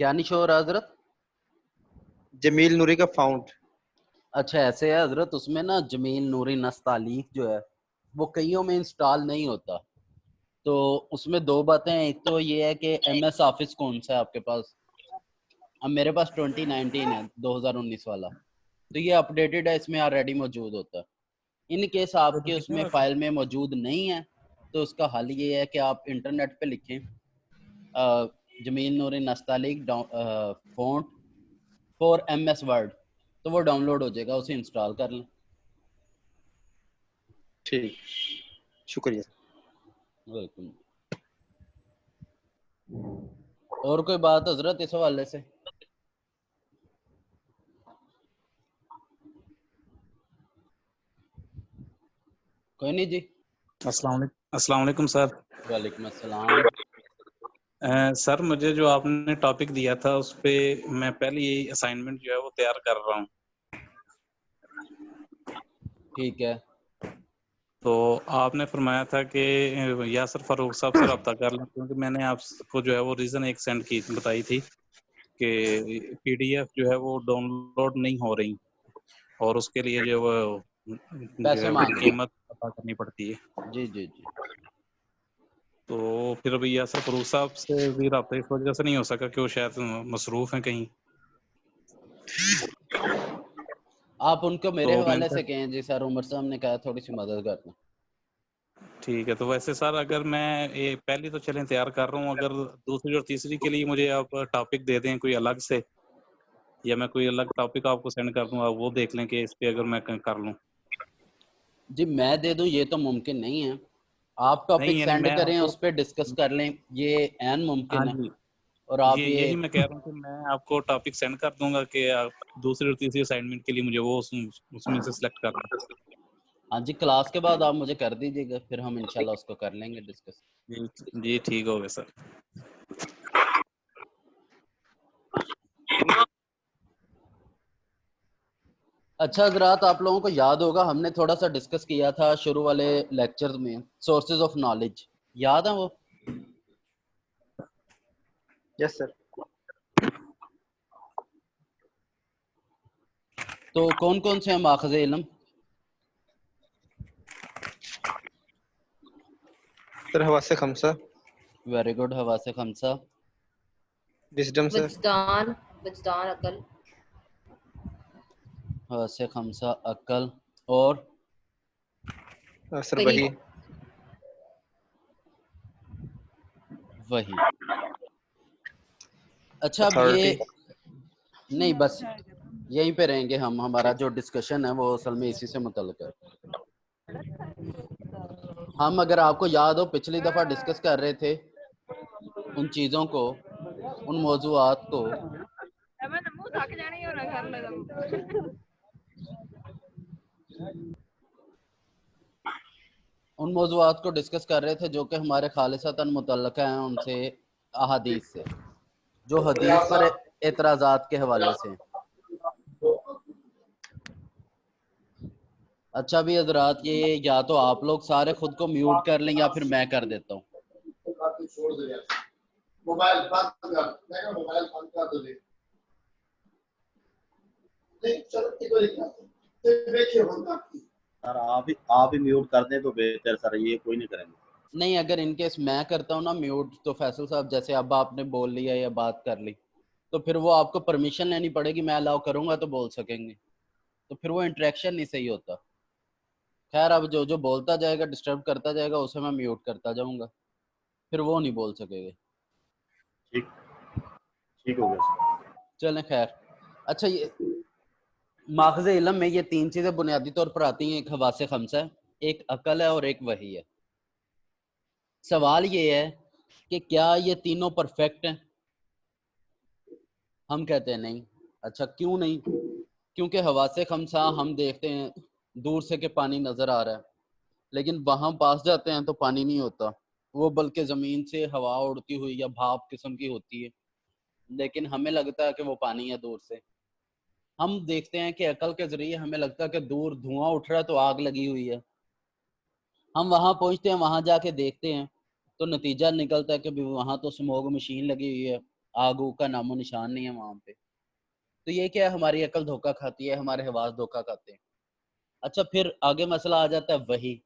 کیا نہیں شو ہو رہا حضرت؟ جمیل نوری کا فاؤنٹ. اچھا ایسے ہے حضرت، اس میں نا جمیل نوری نستعلیق جو ہے وہ کئیوں میں انسٹال نہیں ہوتا. تو اس میں دو باتیں ہیں، ایک تو یہ ہے کہ ایم ایس آفس کون سا ہے آپ کے پاس؟ اب میرے پاس 2019 ہے، 2019 والا، تو یہ اپڈیٹڈ ہے، اس میں آلریڈی موجود ہوتا ہے. ان کیس آپ کے اس میں فائل میں موجود نہیں ہے تو اس کا حل یہ ہے کہ آپ انٹرنیٹ پہ لکھیں Jameel Noori Nastaliq font for M S Word, تو وہ ڈاؤن لوڈ ہو جائے گا، اسے انسٹال کر لیں. ٹھیک، شکریہ. ویلکم. اور کوئی بات حضرت اس حوالے سے؟ کوئی نہیں جی. السلام علیکم سر. وعلیکم السلام. سر مجھے جو آپ نے ٹاپک دیا تھا اس پہ میں پہلے یہی اسائنمنٹ جو ہے وہ تیار کر رہا ہوں. ٹھیک ہے. تو آپ نے فرمایا تھا کہ یاسر فاروق صاحب سے رابطہ کر لیں، کیونکہ میں نے آپ کو جو ہے وہ ریزن ایک سینڈ کی بتائی تھی کہ پی ڈی ایف جو ہے وہ ڈاؤن لوڈ نہیں ہو رہی اور اس کے لیے جو وہ پیسے مانگ قیمت ادا کرنی پڑتی ہے. جی جی جی. تو پھر ابھی یاسر فاروق صاحب سے بھی رابطہ اس وجہ سے نہیں ہو سکا کہ وہ شاید مصروف ہیں کہیں. آپ ان کو میرے تو میں حوالے سے کہیں جی سر عمر صاحب نے کہا تھوڑی سی مدد کرنا. ٹھیک ہے. تو ویسے سر اگر میں یہ پہلی تو چلیں تیار کر رہا ہوں، اگر دوسری اور تیسری کے لیے مجھے آپ ٹاپک دے دیں کوئی الگ سے، یا میں کوئی الگ ٹاپک آپ کو سینڈ کر دوں، آپ وہ دیکھ لیں کہ اس پہ اگر میں کر لوں. جی میں دے دوں یہ تو ممکن نہیں ہے، آپ ٹاپک نہیں یعنی سینڈ میں کریں آپ کو، اس پہ ڈسکس کر لیں، یہ عین ہاں ممکن ہے. جی، اور آپ یہی یہ میں کہہ رہا ہوں کہ میں آپ کو ٹاپک سینڈ کر دوں گا کہ آپ دوسری اور تیسری اسائنمنٹ کے لیے مجھے وہ اس میں سے سلیکٹ کر لیں. ہاں جی کلاس کے بعد آپ مجھے کر دیجیے گا، پھر ہم انشاءاللہ اس کو کر لیں گے ڈسکس. جی ٹھیک ہو گیا سر. اچھا حضرات، آپ لوگوں کو یاد ہوگا ہم نے تھوڑا سا ڈسکس کیا تھا شروع والے لیکچر میں سورسز آف نالج، یاد ہے وہ؟ یس سر. تو کون کون سے ہیں ماخذ علم؟ سر حواس خمسہ، ویری گڈ. حواس خمسہ. وزڈم سر. وجدان عقل. حواس خمسہ، عقل، اور سر وہی. وہی. اچھا اب اتھارٹی. یہ نہیں، بس یہیں پہ رہیں گے ہم، ہمارا جو ڈسکشن ہے وہ اصل میں اسی سے متعلق ہے. ہم اگر آپ کو یاد ہو پچھلی دفعہ ڈسکس کر رہے تھے ان چیزوں کو، ان موضوعات کو ڈسکس کر رہے تھے جو کہ ہمارے خالصتاً متعلقہ ہیں ان سے احادیث سے، جو حدیث پر اعتراضات کے حوالے سے. اچھا بھی حضرات، یہ یا تو آپ لوگ سارے خود کو میوٹ کر لیں یا پھر میں کر دیتا ہوں. سر آپ ہی میوٹ کر دیں تو بہتر سر، یہ کوئی نہیں کریں گے. نہیں، اگر ان کیس میں کرتا ہوں نا میوٹ تو فیصل صاحب جیسے اب آپ نے بول لیا یا بات کر لی تو پھر وہ آپ کو پرمیشن لینی پڑے گی، میں الاؤ کروں گا تو بول سکیں گے، تو پھر وہ انٹریکشن نہیں صحیح ہوتا. خیر اب جو بولتا جائے گا ڈسٹرب کرتا جائے گا اسے میں میوٹ کرتا جاؤں گا، پھر وہ نہیں بول سکے گا. ٹھیک ہو گیا سر. چلیں خیر. اچھا یہ ماخذ علم میں یہ تین چیزیں بنیادی طور پر آتی ہیں، ایک حواس خمسہ ہے، ایک عقل ہے، اور ایک وحی ہے. سوال یہ ہے کہ کیا یہ تینوں پرفیکٹ ہیں؟ ہم کہتے ہیں نہیں. اچھا کیوں نہیں؟ کیونکہ حواس خمسہ ہم دیکھتے ہیں دور سے کہ پانی نظر آ رہا ہے، لیکن وہاں پاس جاتے ہیں تو پانی نہیں ہوتا، وہ بلکہ زمین سے ہوا اڑتی ہوئی یا بھاپ قسم کی ہوتی ہے، لیکن ہمیں لگتا ہے کہ وہ پانی ہے دور سے. ہم دیکھتے ہیں کہ عقل کے ذریعے ہمیں لگتا ہے کہ دور دھواں اٹھ رہا ہے تو آگ لگی ہوئی ہے. ہم وہاں پہنچتے ہیں، وہاں جا کے دیکھتے ہیں تو نتیجہ نکلتا ہے کہ وہاں تو اسموگ مشین لگی ہوئی ہے، آگ اوگ کا نام و نشان نہیں ہے وہاں پہ. تو یہ کیا ہے، ہماری عقل دھوکہ کھاتی ہے، ہمارے حواس دھوکہ کھاتے ہیں. اچھا پھر آگے مسئلہ آ جاتا ہے وحی.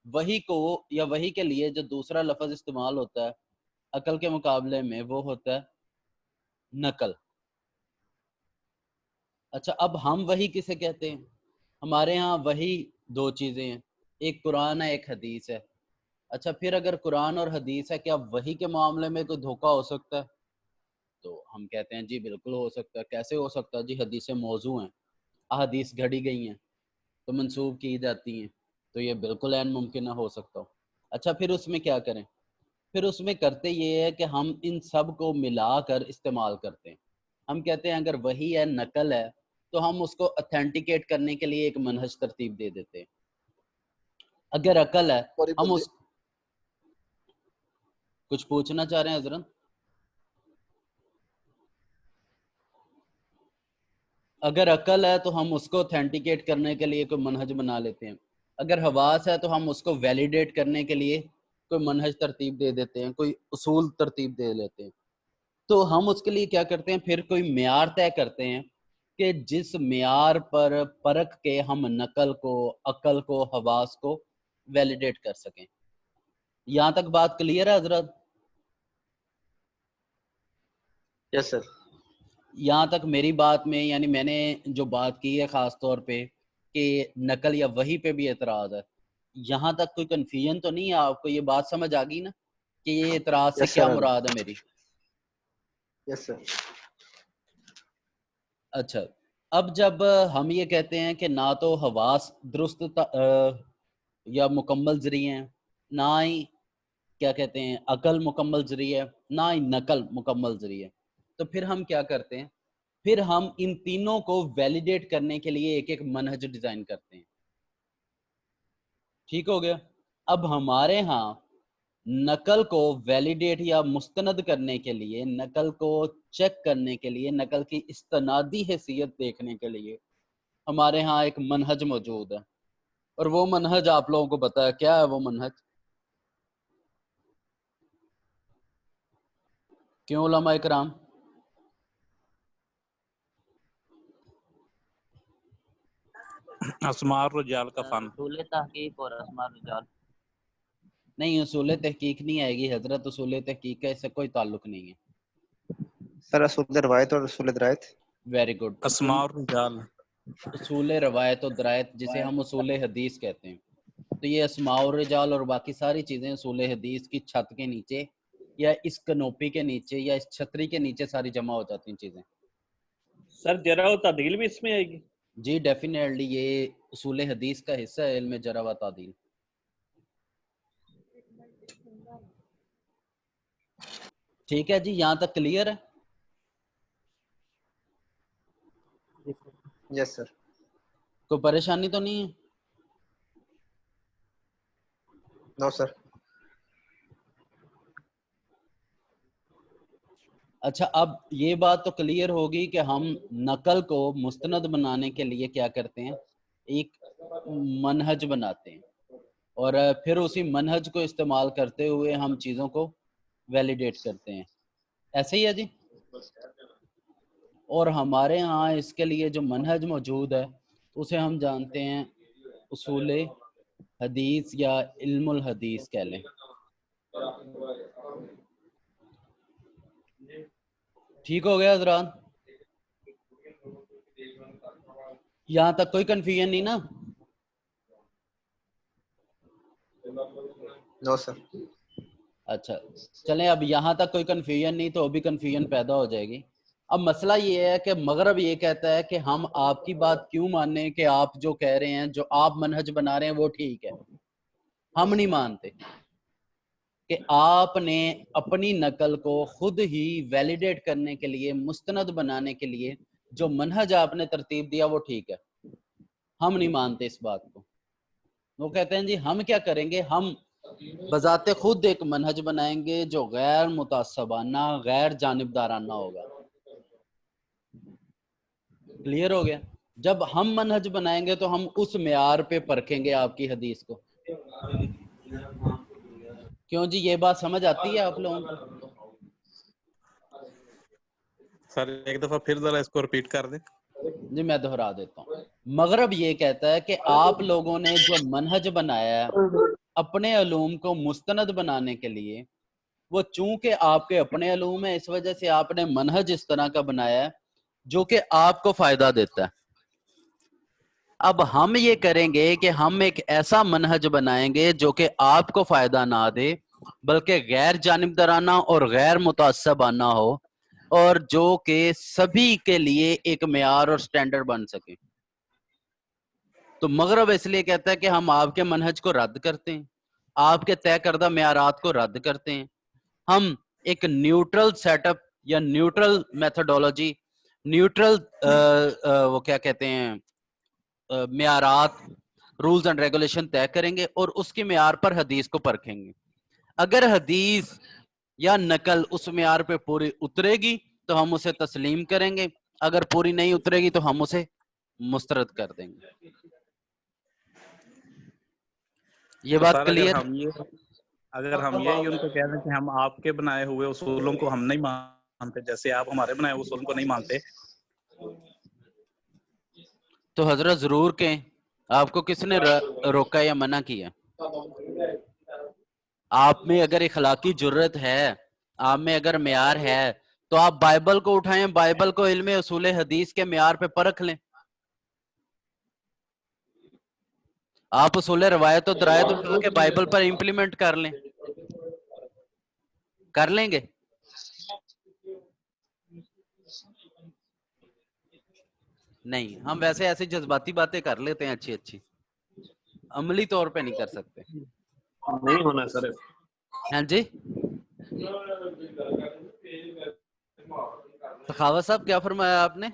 وحی کو یا وحی کے لیے جو دوسرا لفظ استعمال ہوتا ہے عقل کے مقابلے میں وہ ہوتا ہے نقل. اچھا اب ہم وحی کسے کہتے ہیں؟ ہمارے ہاں وحی دو چیزیں ہیں، ایک قرآن ہے ایک حدیث ہے. اچھا پھر اگر قرآن اور حدیث ہے کیا وحی کے معاملے میں کوئی دھوکہ ہو سکتا ہے؟ تو ہم کہتے ہیں جی بالکل ہو سکتا ہے. کیسے ہو سکتا ہے جی؟ حدیثیں موضوع ہیں، احادیث گھڑی گئی ہیں تو منسوب کی جاتی ہیں، تو یہ بالکل عین ممکن نہ ہو سکتا ہو. اچھا پھر اس میں کیا کریں؟ پھر اس میں کرتے یہ ہے کہ ہم ان سب کو ملا کر استعمال کرتے ہیں. ہم کہتے ہیں اگر وحی ہے نقل ہے تو ہم اس کو اتھینٹیکیٹ کرنے کے لیے ایک منہج ترتیب دے دیتے ہیں. اگر عقل ہے ہم اس کچھ پوچھنا چاہ رہے ہیں حضرت؟ اگر عقل ہے تو ہم اس کو اتھینٹیکیٹ کرنے کے لیے کوئی منہج بنا لیتے ہیں. اگر حواس ہے تو ہم اس کو ویلیڈیٹ کرنے کے لیے کوئی منہج ترتیب دے دیتے ہیں، کوئی اصول ترتیب دے لیتے ہیں. تو ہم اس کے لیے کیا کرتے ہیں، پھر کوئی معیار طے کرتے ہیں کہ جس معیار پر پرکھ کے ہم نقل کو، عقل کو، حواس کو ویلیڈیٹ کر سکیں. یہاں تک بات کلیئر ہے حضرت؟ یس سر. یہاں تک میری بات میں، یعنی میں نے جو بات کی ہے خاص طور پہ کہ نقل یا وحی پہ بھی اعتراض ہے، یہاں تک کوئی کنفیوژن تو نہیں ہے آپ کو؟ یہ بات سمجھ آ گئی نا کہ یہ اعتراض سے یس کیا سر. مراد ہے میری؟ یس سر. اچھا اب جب ہم یہ کہتے ہیں کہ نہ تو حواس درست یا مکمل ذریعے ہیں، نہ ہی کیا کہتے ہیں عقل مکمل ذریعہ ہے، نہ ہی نقل مکمل ذریعہ ہے، تو پھر ہم کیا کرتے ہیں؟ پھر ہم ان تینوں کو ویلیڈیٹ کرنے کے لیے ایک ایک منہج ڈیزائن کرتے ہیں. ٹھیک ہو گیا؟ اب ہمارے ہاں نقل کو ویلیڈیٹ یا مستند کرنے کے لیے، نقل کو چیک کرنے کے لیے، نقل کی استنادی حیثیت دیکھنے کے لیے ہمارے ہاں ایک منہج موجود ہے. اور وہ منہج آپ لوگوں کو پتا ہے کیا ہے وہ منہج؟ کیوں علماء کرام؟ اسماء الرجال کا فن. اصول تحقیق اور اسماء الرجال. نہیں اصول تحقیق نہیں آئے گی حضرت، اصول تحقیق کا اس سے کوئی تعلق نہیں ہے. سر اصول روایت اور اصول درایت. Very good. اسماء الرجال. اصول روایت و درایت جسے ہم اصول حدیث کہتے ہیں، تو یہ اسماء الرجال اور باقی ساری چیزیں اصول حدیث کی چھت کے نیچے یا اس کنوپی کے نیچے یا اس چھتری کے نیچے ساری جمع ہو جاتی ہیں چیزیں. سر جرح و تعدیل بھی اس میں آئے گی؟ جی ڈیفینیٹلی یہ اصول حدیث کا حصہ ہے علم جرح و تعدیل. ٹھیک ہے جی، یہاں تک کلیئر ہے؟ یس سر. کوئی پریشانی تو نہیں ہے؟ نو سر. اچھا اب یہ بات تو کلیئر ہوگی کہ ہم نقل کو مستند بنانے کے لیے کیا کرتے ہیں، ایک منہج بناتے ہیں اور پھر اسی منہج کو استعمال کرتے ہوئے ہم چیزوں کو ویلیڈیٹ کرتے ہیں. ایسے ہی ہے جی؟ اور ہمارے ہاں اس کے لیے جو منہج موجود ہے اسے ہم جانتے ہیں اصول حدیث یا علم الحدیث کہہ لیں. ٹھیک ہو گیا حضرات؟ یہاں تک کوئی کنفیوژن نہیں نا؟ نو سر. اچھا چلیں، اب یہاں تک کوئی کنفیوژن نہیں تو ابھی کنفیوژن پیدا ہو جائے گی. اب مسئلہ یہ ہے کہ مغرب یہ کہتا ہے کہ ہم آپ کی بات کیوں مانیں کہ آپ جو کہہ رہے ہیں، جو آپ منہج بنا رہے ہیں وہ ٹھیک ہے. ہم نہیں مانتے کہ آپ نے اپنی نقل کو خود ہی ویلیڈیٹ کرنے کے لیے، مستند بنانے کے لیے جو منہج آپ نے ترتیب دیا وہ ٹھیک ہے. ہم نہیں مانتے اس بات کو. وہ کہتے ہیں جی ہم کیا کریں گے، ہم بذات خود ایک منہج بنائیں گے جو غیر متعصبانہ، غیر جانبدارانہ ہوگا. کلیئر ہو گیا؟ جب ہم منہج بنائیں گے تو ہم اس معیار پہ پرکھیں گے آپ کی حدیث کو. کیوں جی یہ بات سمجھ آتی ہے آپ لوگوں کو؟ سر ایک دفعہ پھر ذرا اس کو ریپیٹ کر دیں. جی میں دہرا دیتا ہوں. مغرب یہ کہتا ہے کہ آپ لوگوں نے جو منہج بنایا ہے اپنے علوم کو مستند بنانے کے لیے، وہ چونکہ آپ کے اپنے علوم ہیں اس وجہ سے آپ نے منہج اس طرح کا بنایا ہے جو کہ آپ کو فائدہ دیتا ہے. اب ہم یہ کریں گے کہ ہم ایک ایسا منہج بنائیں گے جو کہ آپ کو فائدہ نہ دے بلکہ غیر جانبدارانہ اور غیر متعصبانہ ہو، اور جو کہ سبھی کے لیے ایک معیار اور سٹینڈرڈ بن سکے. تو مغرب اس لیے کہتا ہے کہ ہم آپ کے منہج کو رد کرتے ہیں، آپ کے طے کردہ معیارات کو رد کرتے ہیں. ہم ایک نیوٹرل سیٹ اپ یا نیوٹرل میتھڈولوجی، نیوٹرل وہ کیا کہتے ہیں معیارات، رولز اینڈ ریگولیشن طے کریں گے اور اس کے معیار پر حدیث کو پرکھیں گے. اگر حدیث یا نقل اس معیار پہ پوری اترے گی تو ہم اسے تسلیم کریں گے، اگر پوری نہیں اترے گی تو ہم اسے مسترد کر دیں گے. یہ تو بات سر کلیئر؟ اگر ہم یہ ان کو کہہ دیں کہ ہم آپ کے بنائے ہوئے اصولوں کو ہم نہیں مانتے، جیسے آپ ہمارے بنائے ہوئے اصولوں کو نہیں مانتے، تو حضرت ضرور کہیں آپ کو کس نے روکا یا منع کیا؟ آپ میں اگر اخلاقی جرت ہے، آپ میں اگر معیار ہے تو آپ بائبل کو اٹھائیں، بائبل کو علم اصول حدیث کے معیار پہ پرکھ لیں. آپ اصول روایت و درایت اٹھا کے بائبل پر امپلیمنٹ کر لیں. کر لیں گے؟ نہیں، ہم ویسے ایسی جذباتی باتیں کر لیتے ہیں اچھی اچھی، عملی طور پہ نہیں کر سکتے. نہیں ہونا سر. ہاں جی سخاوت صاحب کیا فرمایا آپ نے؟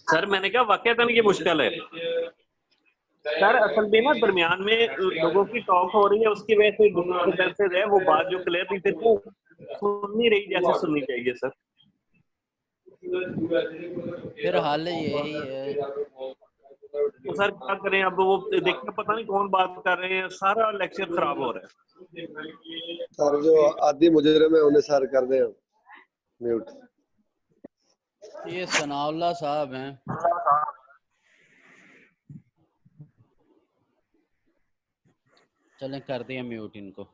سر میں نے کہا واقعتاً یہ مشکل ہے سر. اصل میں نا درمیان میں لوگوں کی ٹاک ہو رہی ہے، اس کی وجہ سے ڈسٹربنسز ہے، وہ بات جو کلیئر نہیں تھی وہ سن نہیں رہی جیسے سننی چاہیے سر. پھر حال یہی ہے. تو سر کیا کریں اب؟ وہ دیکھیں پتہ نہیں کون بات کر رہے ہیں، سارا لیکچر خراب ہو رہا ہے. سر جو عادی مجرم ہے انہیں سر کر دیں میوٹ. یہ ثناء اللہ صاحب ہیں، چلیں کر دیں میوٹ ان کو.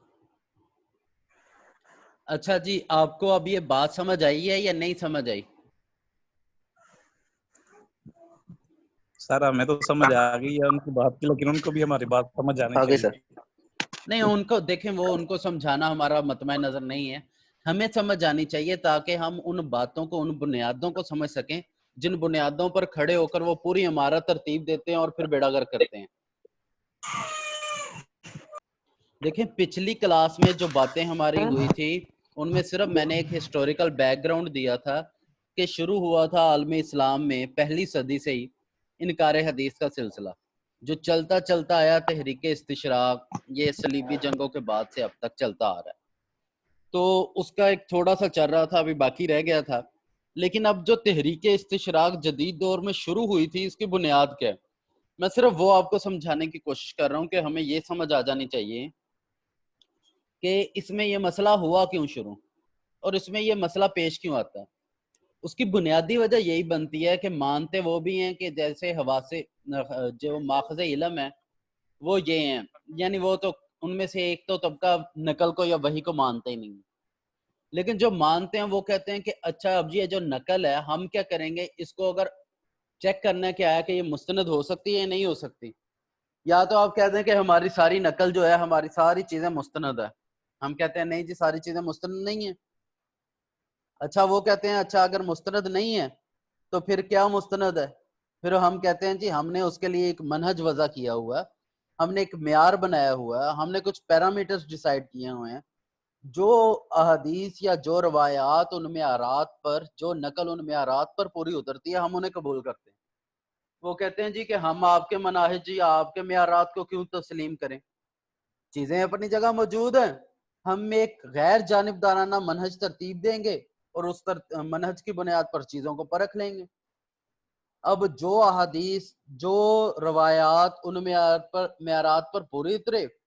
اچھا جی، آپ کو اب یہ بات سمجھ آئی ہے یا نہیں سمجھ آئی؟ سر ہمیں تو سمجھ آ گئی ہے ان کی بات کی، لیکن ان کو بھی ہماری بات سمجھ آنی آگے چاہیے. سر. نہیں، ان کو دیکھیں، وہ ان کو سمجھانا ہمارا مطمع نظر نہیں ہے، ہمیں سمجھ آنی چاہیے تاکہ ہم ان باتوں کو، ان بنیادوں کو سمجھ سکیں جن بنیادوں پر کھڑے ہو کر وہ پوری عمارت ترتیب دیتے ہیں اور پھر بیڑا گر کرتے ہیں. دیکھیں پچھلی کلاس میں جو باتیں ہماری ہوئی تھی ان میں صرف میں نے ایک ہسٹوریکل بیک گراؤنڈ دیا تھا کہ شروع ہوا تھا عالم اسلام میں پہلی صدی سے ہی انکار حدیث کا سلسلہ، جو چلتا چلتا آیا تحریک استشراق، یہ صلیبی جنگوں کے بعد سے اب تک چلتا آ رہا ہے. تو اس کا ایک تھوڑا سا چل رہا تھا، ابھی باقی رہ گیا تھا. لیکن اب جو تحریک استشراق جدید دور میں شروع ہوئی تھی اس کی بنیاد کیا ہے، میں صرف وہ آپ کو سمجھانے کی کوشش کر رہا ہوں کہ ہمیں یہ سمجھ آ جانی چاہیے کہ اس میں یہ مسئلہ ہوا کیوں شروع اور اس میں یہ مسئلہ پیش کیوں آتا ہے. اس کی بنیادی وجہ یہی بنتی ہے کہ مانتے وہ بھی ہیں کہ جیسے حواس جو ماخذ علم ہے وہ یہ ہیں، یعنی وہ تو ان میں سے ایک تو طبقہ نقل کو یا وحی کو مانتے ہی نہیں، لیکن جو مانتے ہیں وہ کہتے ہیں کہ اچھا اب یہ جو نقل ہے ہم کیا کریں گے، اس کو اگر چیک کرنا کیا ہے کہ یہ مستند ہو سکتی ہے یا نہیں ہو سکتی. یا تو آپ کہتے ہیں کہ ہماری ساری نقل جو ہے، ہماری ساری چیزیں مستند ہے، ہم کہتے ہیں نہیں جی ساری چیزیں مستند نہیں ہیں. اچھا وہ کہتے ہیں اچھا اگر مستند نہیں ہے تو پھر کیا مستند ہے، پھر ہم کہتے ہیں جی ہم نے اس کے لیے ایک منہج وضع کیا ہوا ہے، ہم نے ایک معیار بنایا ہوا ہے، ہم نے کچھ پیرامیٹرز ڈیسائیڈ کیے ہوئے ہیں، جو احادیث یا جو روایات ان معیارات پر، جو نقل ان معیارات پر پوری اترتی ہے ہم انہیں قبول کرتے ہیں. وہ کہتے ہیں جی کہ ہم آپ کے مناہج یا آپ کے معیارات کو کیوں تسلیم کریں، چیزیں اپنی جگہ موجود ہیں، ہم ایک غیر جانبدارانہ منہج ترتیب دیں گے اور اس منہج کی بنیاد پر چیزوں کو پرکھ لیں گے. اب جو احادیث، جو روایات ان معیارات پر پوری اترے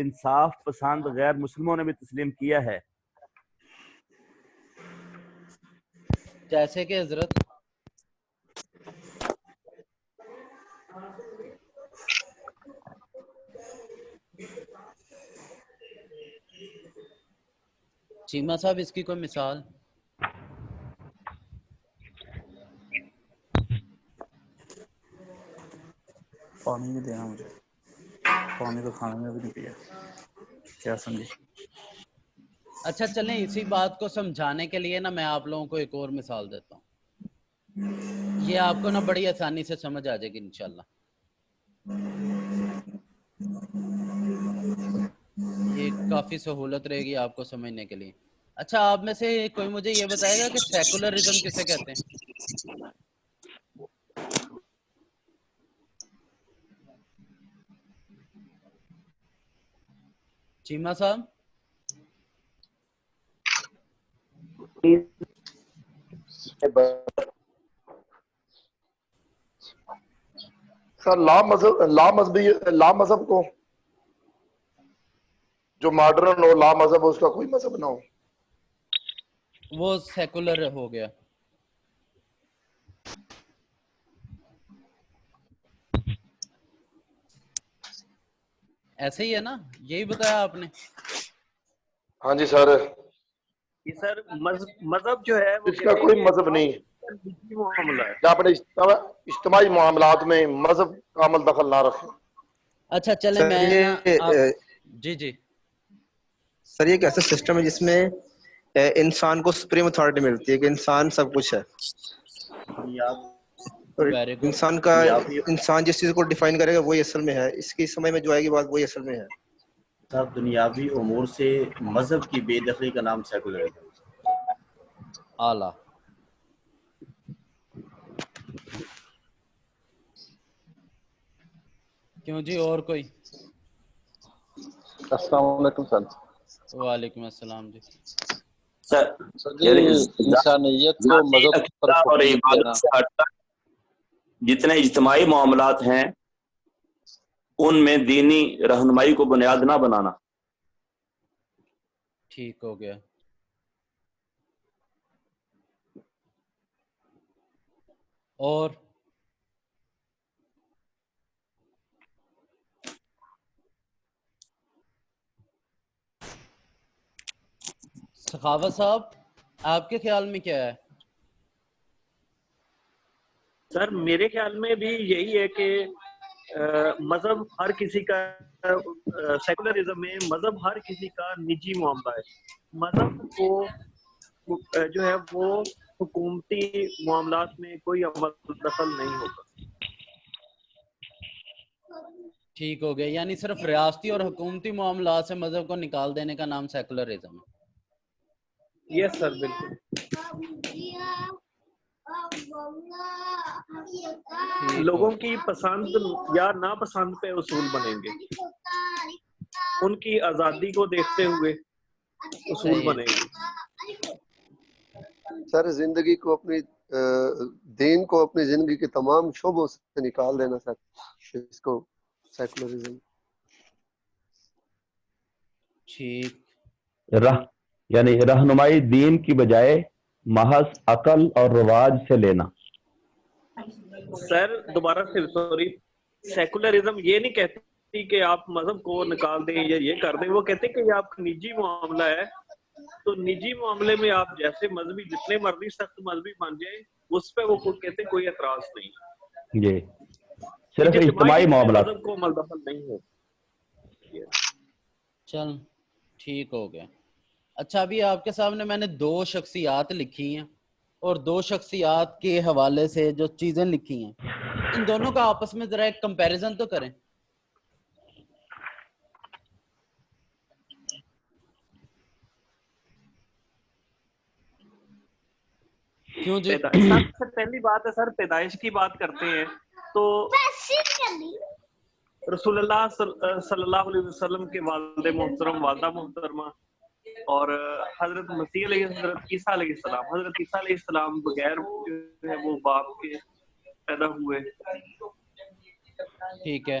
انصاف پسند غیر مسلموں نے بھی تسلیم کیا ہے؟ جیسے کہ حضرت چیمہ صاحب اس کی کوئی مثال؟ پانی بھی دینا مجھے، پانی تو کھانے میں بھی نہیں پیا، کیا سمجھے؟ اچھا چلیں اسی بات کو سمجھانے کے لیے نا میں آپ لوگوں کو ایک اور مثال دیتا ہوں، یہ آپ کو نا بڑی آسانی سے سمجھ آ جائے گی انشاءاللہ۔ یہ کافی سہولت رہے گی آپ کو سمجھنے کے لیے۔ اچھا آپ میں سے کوئی مجھے یہ بتائے گا کہ سیکولرزم کسے کہتے ہیں؟ چیمہ صاحب سر لا مذہب کو جو ماڈرن ہو، لا مذہب اس کا کوئی مذہب نہ ہو، وہ سیکولر ہو گیا۔ ایسے ہی ہے نا، یہی بتایا آپ نے؟ ہاں جی سر، سر مذہب جو ہے وہ اس کا کوئی مذہب نہیں، معاملہ ہے، اپنے اجتماعی معاملات میں مذہب کا عمل دخل نہ رکھیں۔ اچھا چلیں میں جی جی سر یہ ایک ایسا سسٹم ہے جس میں انسان کو سپریم اتھارٹی ملتی ہے کہ انسان سب کچھ ہے، انسان جس چیز کو ڈیفائن کرے گا وہی اصل میں ہے، اس کی سمجھ میں جو آئے گی بات وہی اصل میں ہے۔ صاحب دنیاوی امور سے مذہب کی بے دخلی کا نام سیکولرزم۔ اعلیٰ۔ کیوں جی اور کوئی؟ السلام علیکم سر۔ وعلیکم السلام جی۔ سر انسانیت کو مذہب پر اور عبادت سے ہٹ کر جتنے اجتماعی معاملات ہیں ان میں دینی رہنمائی کو بنیاد نہ بنانا۔ ٹھیک ہو گیا۔ اور سخاوت صاحب آپ کے خیال میں کیا ہے؟ سر میرے خیال میں بھی یہی ہے کہ مذہب ہر کسی کا، سیکولرزم میں مذہب ہر کسی کا نجی معاملہ ہے، مذہب کو جو ہے وہ حکومتی معاملات میں کوئی عمل دخل نہیں ہوگا۔ ٹھیک ہو گیا، یعنی صرف ریاستی اور حکومتی معاملات سے مذہب کو نکال دینے کا نام سیکولرزم ہے۔ یس سر بالکل۔ لوگوں کی پسند یا ناپسند پہ اصول بنیں گے، ان کی آزادی کو دیکھتے ہوئے اصول بنیں گے۔ سر زندگی کو اپنی دین کو اپنی زندگی کے تمام شعبوں سے نکال دینا سر، اس کو سیکولرزم۔ ٹھیک، یعنی رہنمائی دین کی بجائے محض عقل اور رواج سے لینا۔ سر دوبارہ سے سوری، سیکولرزم یہ نہیں کہتی کہ آپ مذہب کو نکال دیں یا یہ کر دیں، وہ کہتے ہیں کہ یہ آپ کا نجی معاملہ ہے، تو نجی معاملے میں آپ جیسے مذہبی جتنے مرضی سخت مذہبی بن جائیں اس پہ وہ کہتے ہیں کوئی اعتراض نہیں، جی صرف اجتماعی معاملات مذہب کو عمل دخل نہیں ہو۔ چل ٹھیک ہو گیا۔ اچھا ابھی آپ کے سامنے میں نے دو شخصیات لکھی ہیں اور دو شخصیات کے حوالے سے جو چیزیں لکھی ہیں ان دونوں کا آپس میں ذرا ایک کمپیریزن تو کریں۔ کیوں جی؟ پہلی بات ہے سر پیدائش کی بات کرتے ہیں تو رسول اللہ صلی اللہ علیہ وسلم کے والد محترم والدہ محترمہ اور حضرت مسیح علیہ حضرت عیسیٰ علیہ السلام، حضرت عیسیٰ علیہ السلام بغیر جو ہے وہ باپ کے پیدا ہوئے۔ ٹھیک ہے،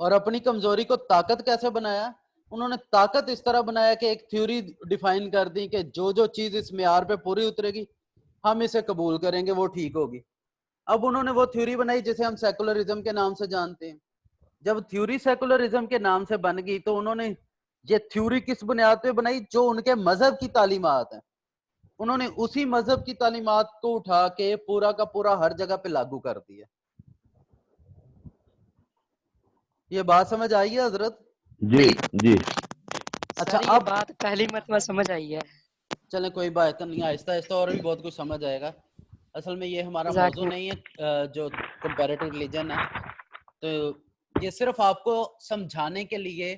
اور اپنی کمزوری کو طاقت کیسے بنایا؟ انہوں نے طاقت اس طرح بنایا کہ ایک تھیوری ڈیفائن کر دی کہ جو چیز اس معیار پہ پوری اترے گی ہم اسے قبول کریں گے، وہ ٹھیک ہوگی۔ اب انہوں نے وہ تھیوری بنائی جسے ہم سیکولرزم کے نام سے جانتے ہیں۔ جب تھیوری سیکولرزم کے نام سے بن گئی تو انہوں نے یہ تھیوری کس بنیاد پہ بنائی؟ جو ان کے مذہب کی تعلیمات ہیں، انہوں نے اسی مذہب کی تعلیمات کو اٹھا کے پورا کا پورا ہر جگہ پہ لاگو کر دیا۔ یہ بات سمجھ آئی ہے حضرت؟ جی جی اچھا یہ اب بات پہلی مرتبہ سمجھ آئی ہے۔ چلیں کوئی بات نہیں، آہستہ آہستہ اور بھی بہت کچھ سمجھ آئے گا۔ اصل میں یہ ہمارا موضوع نہیں ہے جو کمپیریٹو ریلیجن ہے، تو یہ صرف آپ کو سمجھانے کے لیے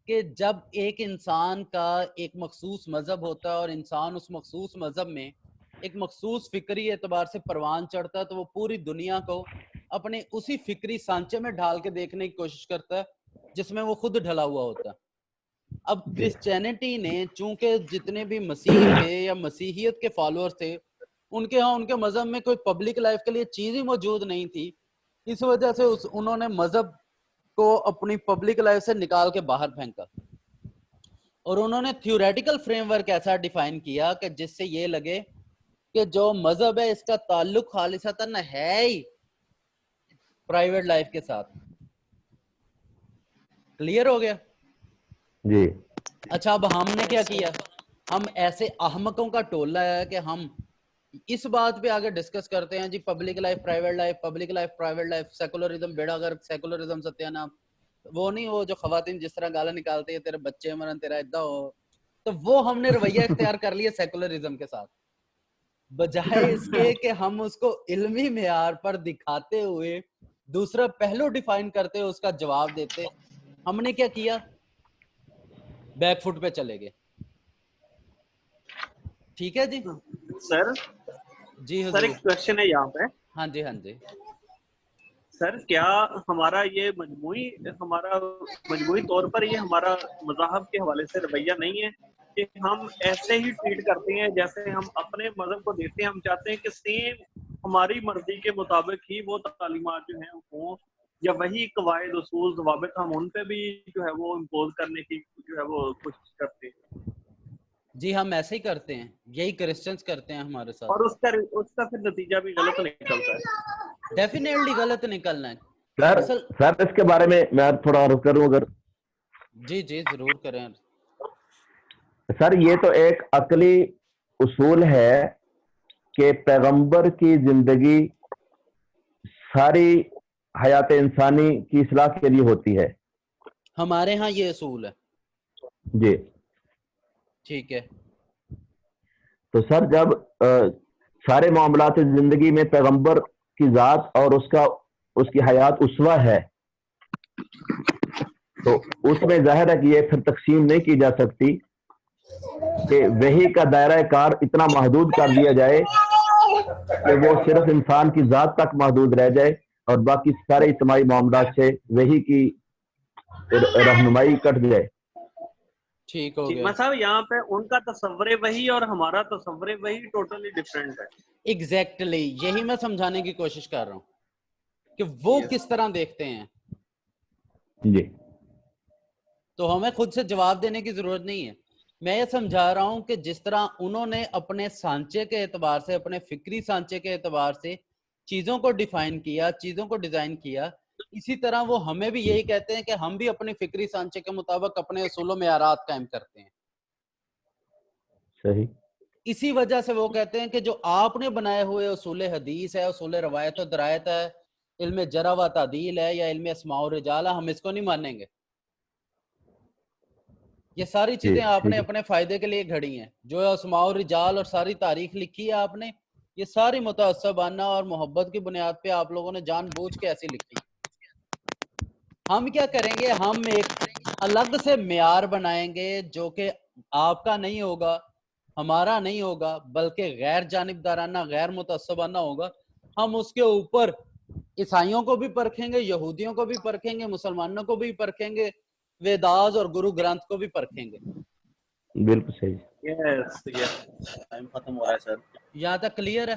کہ جب ایک انسان کا ایک مخصوص مذہب ہوتا ہے اور انسان اس مخصوص مذہب میں ایک مخصوص فکری اعتبار سے پروان چڑھتا ہے تو وہ پوری دنیا کو اپنے اسی فکری سانچے میں ڈھال کے دیکھنے کی کوشش کرتا ہے جس میں وہ خود ڈھلا ہوا ہوتا ہے۔ اب کرسچینٹی نے چونکہ جتنے بھی مسیح تھے یا مسیحیت کے فالوور تھے ان کے ہاں ان کے مذہب میں کوئی پبلک لائف کے لیے چیز ہی موجود نہیں تھی، اس وجہ سے انہوں نے مذہب کو اپنی پبلک لائف سے نکال کے باہر پھینکا، اور انہوں نے تھیوریٹیکل فریم ورک ایسا ڈیفائن کیا کہ جس سے یہ لگے کہ جو مذہب ہے اس کا تعلق خالصتاً ہے ہی پرائیویٹ لائف کے ساتھ۔ کلیئر ہو گیا؟ جی اچھا اب ہم نے کیا کیا؟ ہم ایسے احمقوں کا ٹولہ ہے کہ ہم اس بات پہ آگے ڈسکس کرتے ہیں جی public life private life, public life private life, secularism بیڑا غرق، سیکولرزم ستیہ نام، وہ نہیں وہ جو خواتین جس طرح گالا نکالتے ہیں تیرے بچے مرن تیرا ادھا ہو، تو وہ ہم نے رویہ اختیار کر لیا سیکولرزم کے ساتھ، بجائے اس کے کہ ہم اس کو علمی معیار پر دکھاتے ہوئے دوسرا پہلو ڈیفائن کرتے ہوئے اس کا جواب دیتے۔ ہم نے کیا کیا؟ بیک فٹ پہ چلے گئے۔ ٹھیک ہے جی سر جی سر ایک کوشچن ہے یہاں پہ۔ ہاں جی ہاں جی سر کیا ہمارا یہ مجموعی طور پر یہ ہمارا مذاہب کے حوالے سے رویہ نہیں ہے کہ ہم ایسے ہی ٹریٹ کرتے ہیں جیسے ہم اپنے مذہب کو دیکھتے ہیں، ہم چاہتے ہیں کہ سیم ہماری مرضی کے مطابق ہی وہ تعلیمات جو ہیں ہوں، یا وہی قواعد اصول ضوابط ہم ان پہ بھی جو ہے وہ امپوز کرنے کی جو ہے وہ کوشش کرتے ہیں؟ جی ہم ایسے ہی کرتے ہیں، یہی کرسچنز کرتے ہیں ہمارے ساتھ، اور اس کا پھر نتیجہ بھی غلط نکلتا ہے۔ ڈیفینیٹلی غلط نکلنا ہے۔ سر اس کے بارے میں تھوڑا عرض کروں اگر؟ جی جی ضرور کریں سر۔ یہ تو ایک عقلی اصول ہے کہ پیغمبر کی زندگی ساری حیات انسانی کی اصلاح کے لیے ہوتی ہے، ہمارے ہاں یہ اصول ہے جی ٹھیک ہے۔ تو سر جب سارے معاملات زندگی میں پیغمبر کی ذات اور اس کی حیات اسوہ ہے تو اس میں ظاہر ہے کہ یہ پھر تقسیم نہیں کی جا سکتی کہ وحی کا دائرہ کار اتنا محدود کر دیا جائے کہ وہ صرف انسان کی ذات تک محدود رہ جائے اور باقی سارے اجتماعی معاملات سے وحی کی رہنمائی کٹ جائے۔ ٹھیک ہو گیا صاحب یہاں پہ ان کا تصور وحی اور ہمارا تصور وحی ٹوٹلی ڈفرینٹ ہے۔ ایگزیکٹلی یہی میں سمجھانے کی کوشش کر رہا ہوں کہ وہ کس طرح دیکھتے ہیں، جی تو ہمیں خود سے جواب دینے کی ضرورت نہیں ہے۔ میں یہ سمجھا رہا ہوں کہ جس طرح انہوں نے اپنے سانچے کے اعتبار سے، اپنے فکری سانچے کے اعتبار سے چیزوں کو ڈیفائن کیا، چیزوں کو ڈیزائن کیا، اسی طرح وہ ہمیں بھی یہی کہتے ہیں کہ ہم بھی اپنے فکری سانچے کے مطابق اپنے اصول و معیارات قائم کرتے ہیں۔ صحیح۔ اسی وجہ سے وہ کہتے ہیں کہ جو آپ نے بنائے ہوئے اصول حدیث ہے، اصول روایت و درایت ہے، علم جرح و تعدیل ہے یا علم اسماء و رجال ہے، ہم اس کو نہیں مانیں گے۔ یہ ساری چیزیں آپ نے اپنے فائدے کے لیے گھڑی ہیں، جو اسماء و رجال اور ساری تاریخ لکھی ہے آپ نے، یہ ساری متعصبانہ اور محبت کی بنیاد پہ آپ لوگوں نے جان بوجھ کے ایسی لکھی۔ ہم کیا کریں گے؟ ہم ایک الگ سے معیار بنائیں گے جو کہ آپ کا نہیں ہوگا، ہمارا نہیں ہوگا، بلکہ غیر جانبدارانہ، غیر متعصبانہ ہوگا۔ ہم اس کے اوپر عیسائیوں کو بھی پرکھیں گے، یہودیوں کو بھی پرکھیں گے، مسلمانوں کو بھی پرکھیں گے، ویداز اور گرو گرنتھ کو بھی پرکھیں گے۔ بالکل صحیح۔ ٹائم ختم ہو رہا ہے سر۔ یہاں تک کلیئر ہے؟